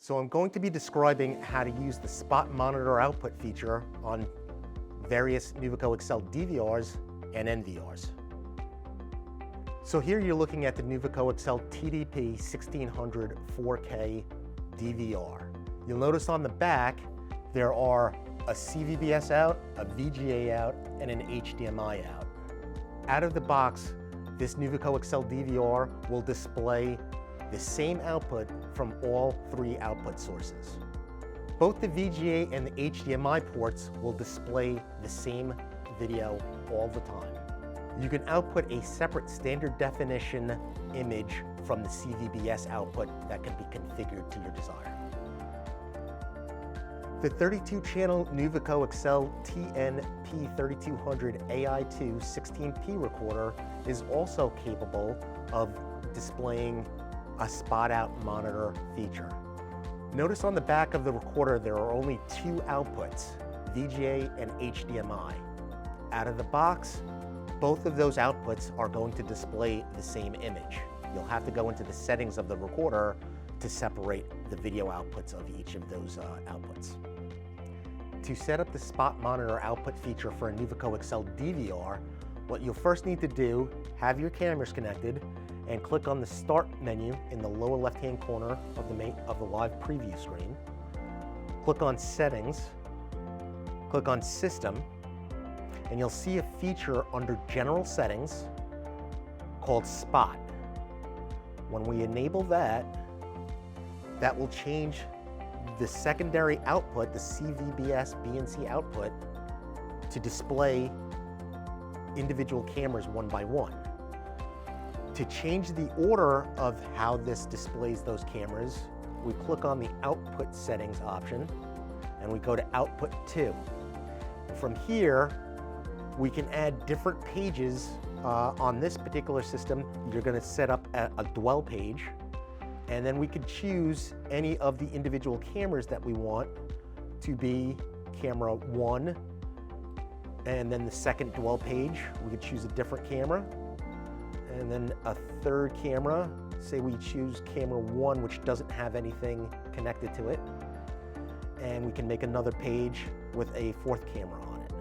So I'm going to be describing how to use the spot monitor output feature on various NUVICO Excel DVRs and NVRs. So here you're looking at the NUVICO Excel TDP 1600 4K DVR. You'll notice on the back there are a CVBS out, a VGA out, and an HDMI out. Out of the box, this NUVICO Excel DVR will display the same output from all three output sources. Both the VGA and the HDMI ports will display the same video all the time. You can output a separate standard definition image from the CVBS output that can be configured to your desire. The 32-channel NUVICO Excel TN-P3200 AI2 16P recorder is also capable of displaying a spot out monitor feature. Notice on the back of the recorder there are only two outputs, VGA and HDMI. Out of the box, both of those outputs are going to display the same image. You'll have to go into the settings of the recorder to separate the video outputs of each of those outputs. To set up the spot monitor output feature for a NUVICO Excel DVR, what you'll first need to do, have your cameras connected and click on the Start menu in the lower left-hand corner of the live preview screen. Click on Settings, click on System, and you'll see a feature under General Settings called Spot. When we enable that, that will change the secondary output, the CVBS BNC output, to display individual cameras one by one. To change the order of how this displays those cameras, we click on the Output Settings option and we go to Output 2. From here, we can add different pages. On this particular system, you're going to set up a dwell page, and then we could choose any of the individual cameras that we want to be camera 1, and then the second dwell page, we could choose a different camera, and then a third camera, say we choose camera 1, which doesn't have anything connected to it, and we can make another page with a fourth camera on it.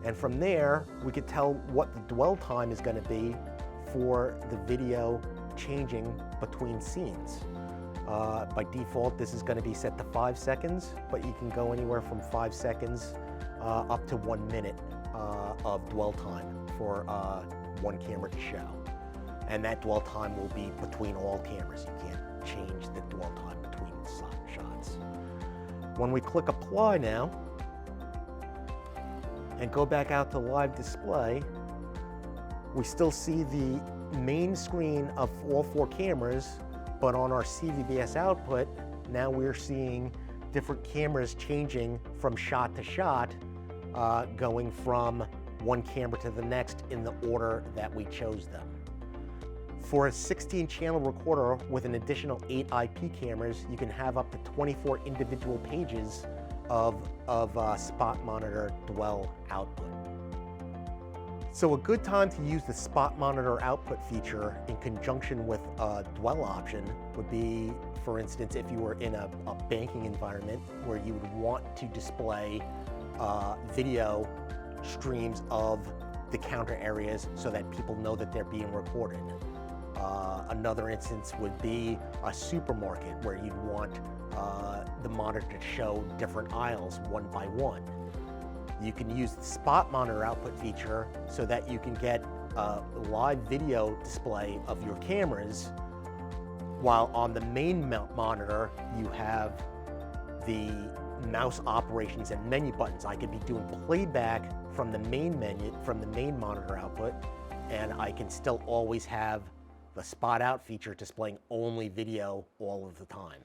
And from there, we could tell what the dwell time is going to be for the video changing between scenes. By default, this is going to be set to 5 seconds, but you can go anywhere from 5 seconds up to 1 minute of dwell time for one camera to show. And that dwell time will be between all cameras. You can't change the dwell time between shots. When we click Apply now, and go back out to live display, we still see the main screen of all four cameras, but on our CVBS output, now we're seeing different cameras changing from shot to shot, going from one camera to the next in the order that we chose them. For a 16-channel recorder with an additional 8 IP cameras, you can have up to 24 individual pages of spot monitor dwell output. So a good time to use the spot monitor output feature in conjunction with a dwell option would be, for instance, if you were in a banking environment where you would want to display video streams of the counter areas so that people know that they're being recorded. Another instance would be a supermarket where you'd want the monitor to show different aisles one by one. You can use the spot monitor output feature so that you can get a live video display of your cameras, while on the main monitor you have the mouse operations and menu buttons. I could be doing playback from the main menu, from the main monitor output, and I can still always have the spot out feature displaying only video all of the time.